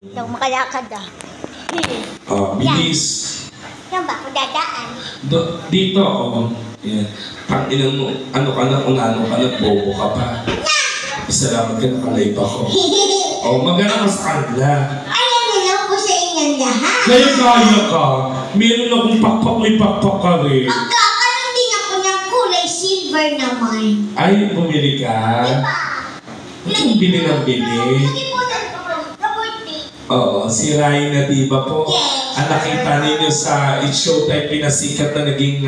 Daw makalakad ah. Bilis. Yan ba? Kung dadaan. Dito, yan. Pangilan mo, ano ka na, ano ka na, bobo ka pa. Salamat ka, nakalive ako. Magana ka sa kanila. Ayan na lang po sa inyong lahat. Kaya ka. Meron akong pakpak, may pakpak ka rin. Magkakaroon din ako ng kulay silver naman. Ay, bumili ka? Diba? Ba't yung bili ng bili? Nagipunan ko po. Kaburti. Oo, si Raina, diba po? Yes. Nakita ninyo sa It's Showtime, pinasikat na naging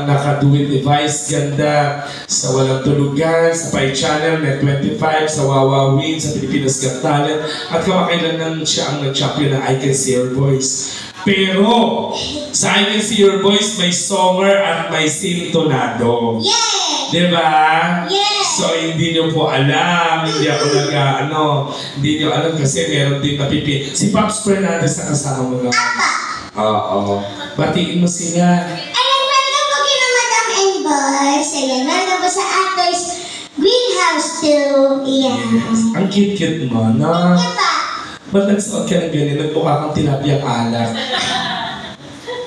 naka-dual device, ganda sa Walang Tulugan, sa Pi Channel, Net 25, sa Wawa Win, sa Pilipinas Got Talent, at kamakailan siya ang nag-champion ng I Can See Your Voice. Pero, sa I Can See Your Voice, may songer at may sintonado. Yes! Diba? Yes! So, hindi nyo po alam, hindi ako hindi nyo alam kasi meron din napipi. Si Pops Fernandez na kasama mo na. Oo. Batiin mo sila. Ayan, welcome po kina Madam and Boss. Ayan, welcome po sa Actors Greenhouse 2. Ayan. Yes. Ang cute-cute mo, no? Diba? Ba't nagsuot ka ng ganyan? Nagmukha kang tilapiyang alak.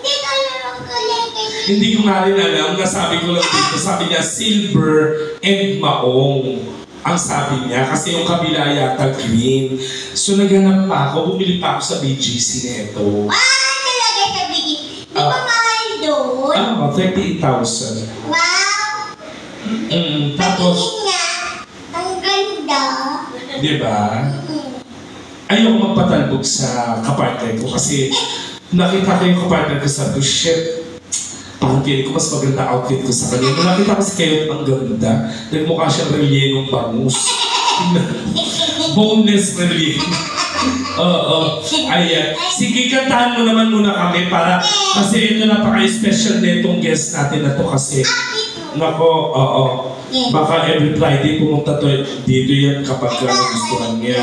Dito naman kulay kayo. Hindi ko nga rin alam, nasabi ko lang dito. Sabi niya, silver and maong. Ang sabi niya, kasi yung kabila yata green. So naghanap pa ako, bumili pa ako sa BGC nito. Talaga sa bigit. Di ba mahal doon? 38,000. Wow! Tapos, Patingin nga. Ang ganda. di ba? Ayoko magpatalbog sa kapartner ko kasi nakita ko yung kapartner ko sa shit. Parang feeling ko mas maganda outfit ko sa kanya. Nung nakita ko si Kayot, ang ganda. Nagmukha siyang relyenong bangus. Boneless relyen. Oo. Ayan. Sige, kantahan mo naman muna kami para kasi ito napaka-special na itong guest natin na to kasi nako, oo. Baka every Friday pumunta to dito yan kapag gustuhan niya.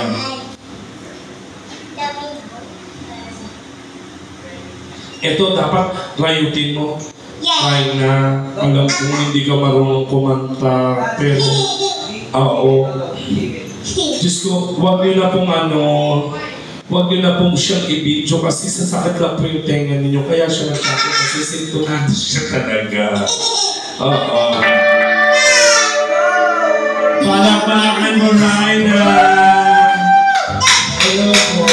Ito dapat rayutin mo. Ay na, alam kong hindi ka marunong kumanta, pero, oo. Diyos ko, huwag nyo na pong huwag nyo na pong siyang i-video kasi sasakit lang po yung tenga ninyo, kaya siya nagkakit kasi sintonado siya talaga. Oo. Palakpakan mo, Raina! Hello po.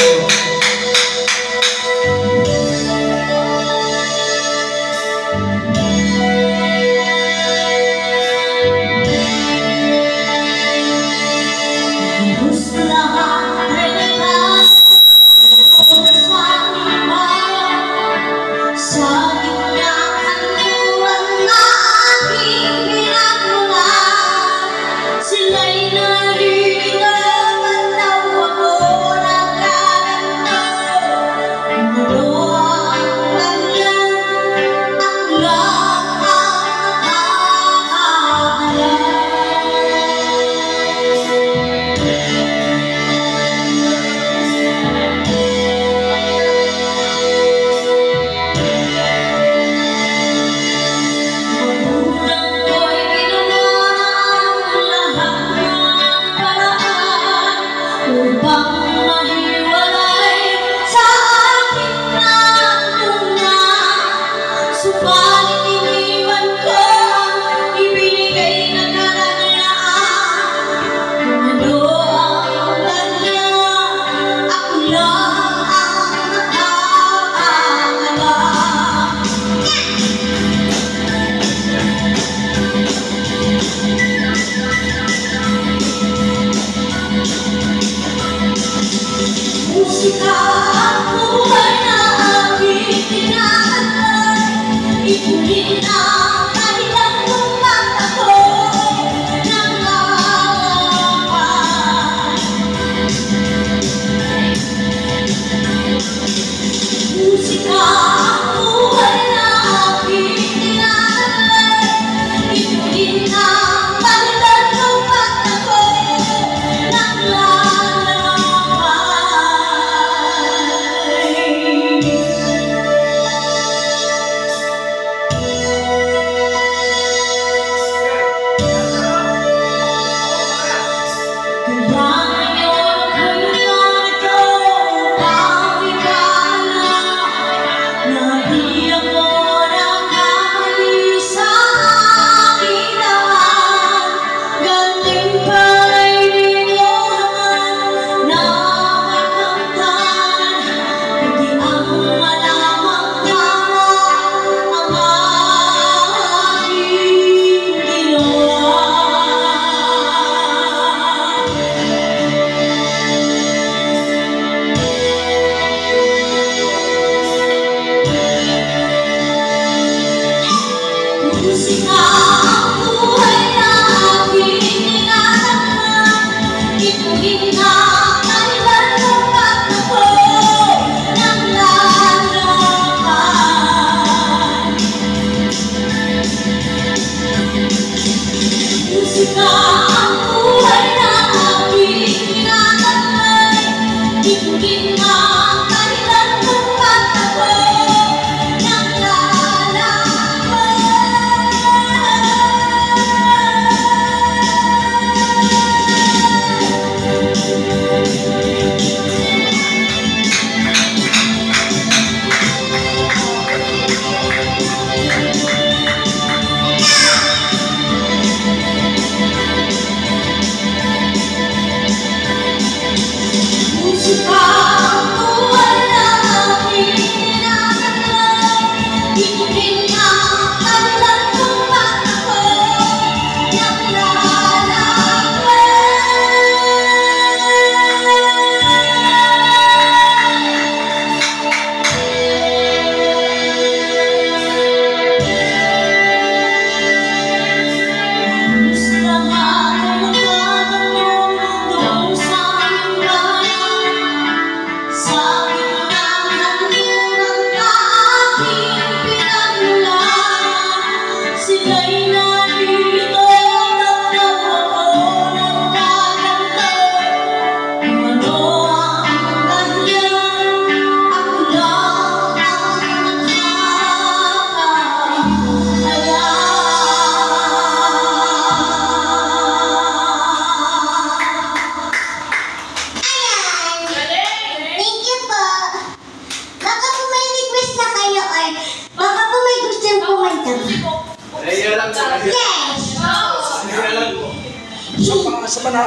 Isa pa na?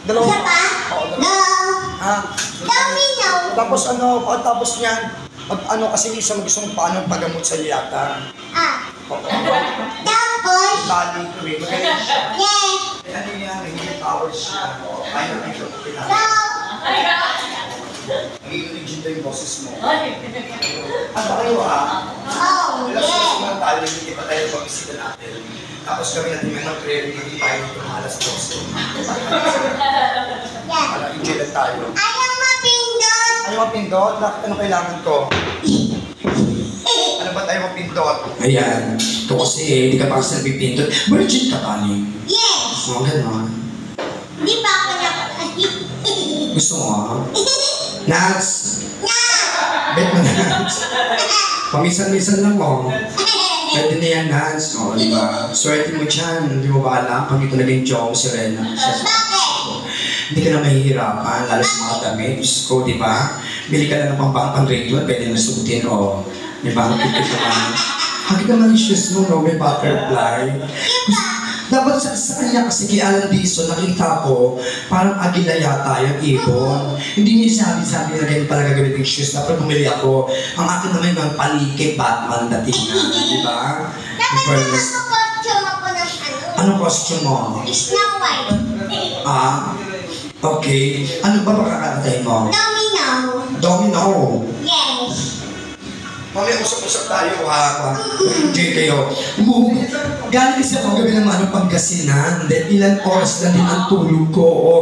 Dalawa? Isa pa? Oo, No. Ah, Domino. tapos ano, pagkatapos niyan, ano kasi isa gusto mong paano paggamot sa yata. Ah. Oo. Tapos, Bali, cream. Magaling siya. yes. Ano yan, hindi powers siya. Ayaw na ito. So, Nag-i-origin daw yung boses mo. Ano kayo oh, Alas yes. sa mga talo, hindi pa tayo pag-isita natin. Tapos kami natin may mag-re-review tayo ng alas 12. Yes. Para enjoy lang tayo. Ayaw mapindot. Ano mapindot? Ano kailangan ko? Ano ba tayo mapindot? Ayan. Ito kasi hindi ka pa kasi nagpipindot. Virgin ka pa niyo. Yes. Oo, gano'n. Di ba ako na... Gusto mo ah? Nats! Na! Bet mo Nats. Pamisan-misan lang mo. Pwede na yan, Nats. O, di ba? Swerte mo dyan. Hindi mo ba alam? Pag ito naging joke si Rena. Bakit? Hindi ka na mahihirapan. Lalo sa mga damit. Diyos ko, di ba? Bili ka lang ng pang-radio. Pwede na suotin. O, di ba? Pipit naman. Hagit naman yung shoes mo, no? May butterfly. Dapat sa kanya kasi kay Alan Dizon, nakita ko, parang agila yata yung ibon. Hindi niya sabi na ganyan pala gagawin yung shoes. Dapat bumili ako. Ang akin naman yung palike Batman dating na, di ba? In Dapat fairness. nakakostume ako ng ano? Anong costume mo? Snow White. Ah, okay. Ano ba makakatay mo? Domino. Domino. Yes. Mamaya usap-usap tayo ha. Okay kayo. Galing kasi ako gabi ng ano Pangasinan. Then ilang oras na din ang tulog ko. O,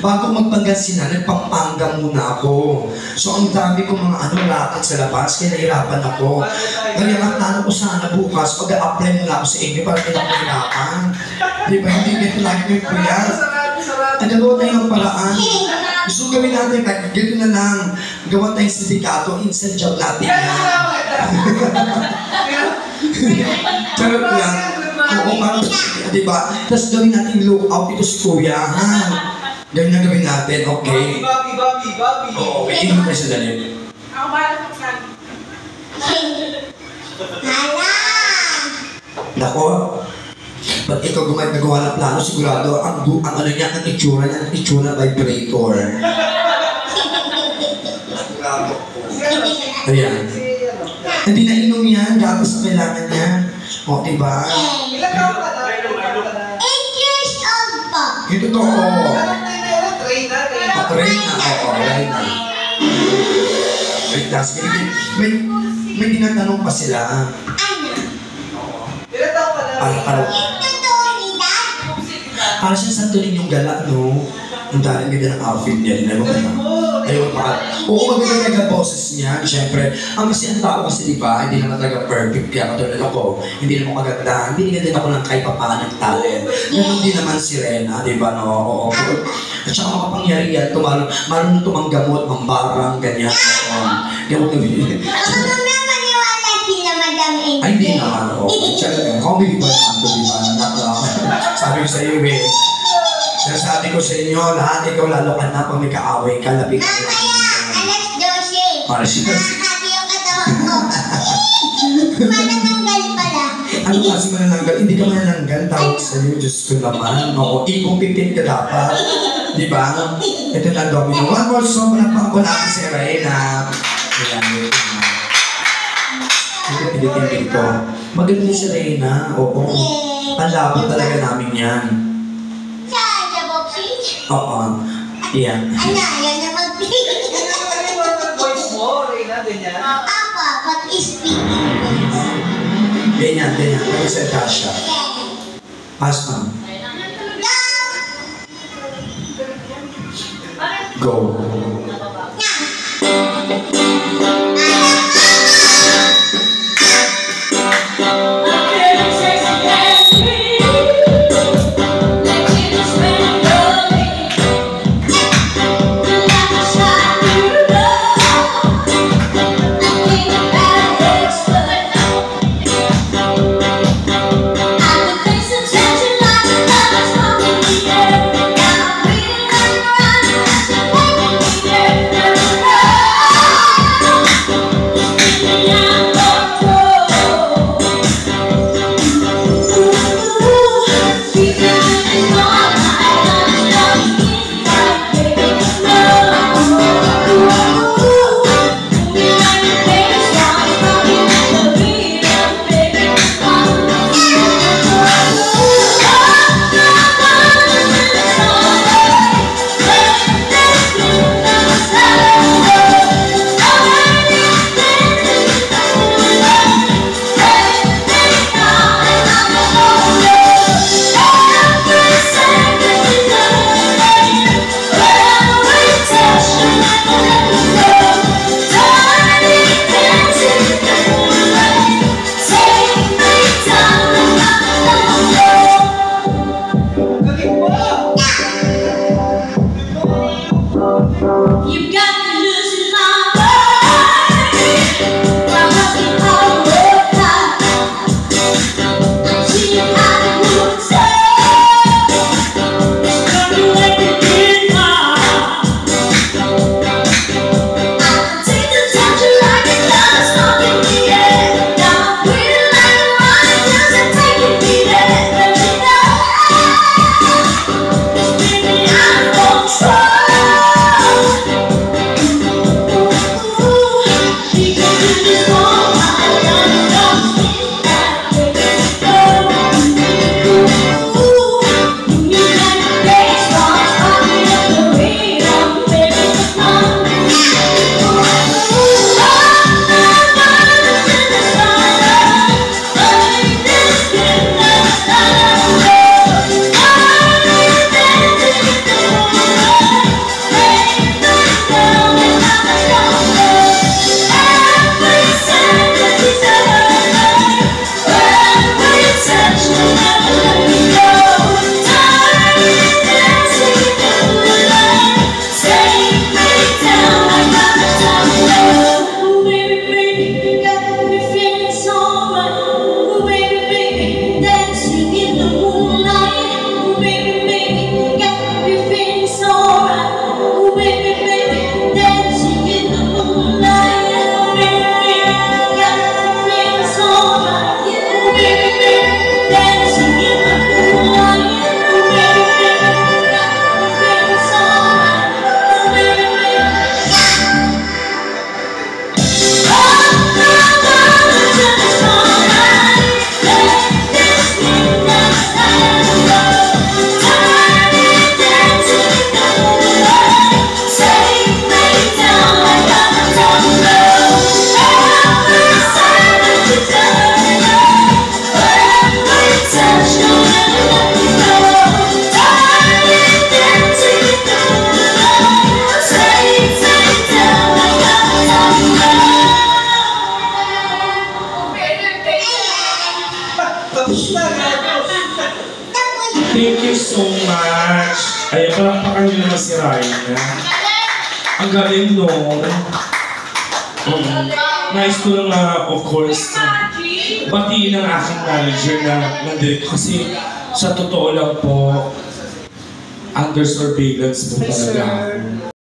bago magpangasinan, nagpampanga muna ako. So ang dami kong mga racket sa labas, kaya nahirapan ako. Kaya ang tanong ko sana bukas, pag-a-apply muna ako sa inyo para hindi ako mahirapan. Di ba? Hindi ganito lagi may puyat. Nagawa tayo ng paraan. Gusto gawin natin, kahit gano'n na lang, gawa tayong sindikato, instant job natin yan. Charot lang. Oo, parang, di ba? Tapos gawin natin lookout ito si Kuya, ha? Gawin na gawin natin, okay? Bobby. Oo, okay. Inom tayo sa dalim. Ako ba na sa Hala! Nako, ba't ikaw gumagawa ng plano? Sigurado, ang ano niya, ang itsura vibrator. Sigurado ko. Ayan. Hindi na inom yan, dapat sa kailangan niya. O, diba? Ilan taon ka na? 8 years old po. Yung totoo. Trainer. Reyna, oo, Reyna. Wait, that's may tinatanong pa sila. Ano? Ilan taon ka na? Parang, Yung totoo ni Dad? parang siya santunin yung gala, no? Ang daling ganda ng outfit niya, nila mo ba? Ayun, oo, maganda talaga boses niya. Siyempre, ang tao kasi, di ba, hindi naman talaga perfect. Kaya katulad ako, hindi naman maganda. Binigyan din ako ng kahit papaano ng talent. Ganun din naman si Rena, di ba, no? Oo. At saka makapangyarihan, marunong tumanggamot, mambarang, ganyan. Gamot na binili. Baka mamaya maniwala sila Madam Angel. Ay, hindi naman, oo. Tsaka, kung hindi ba naman ito, di ba? Sabi ko sa iyo, eh. Sinasabi ko sa inyo, lahat ikaw lalo ka na pag may kaaway ka, labing ka. Mamaya, alas 12. Alas 12. Nakakati yung katawan ko. Manananggal pala. Ano kasi manananggal? Hindi ka manananggal. Tawag sa iyo, Diyos ko naman. Oo, ipong 15 ka dapat. Di ba? Ito na domino. One more song na pangko natin si Reyna. Ayan, yun. Ito, pilitin dito. Magaling si Reyna. Oo. Panlabo talaga namin yan. Saan? Sa boxing? Oo. Iyan. Ano, yan na mag-speaking. Voice mo, Reyna, ganyan. Apa, pag-speaking voice. Ganyan, ganyan. Kaya sa Tasha. Pass na. Go. si Ryan. Ang galing, no? Nice ko lang na, of course, batiin ang aking manager na nandito. Kasi sa totoo lang po, under surveillance po talaga.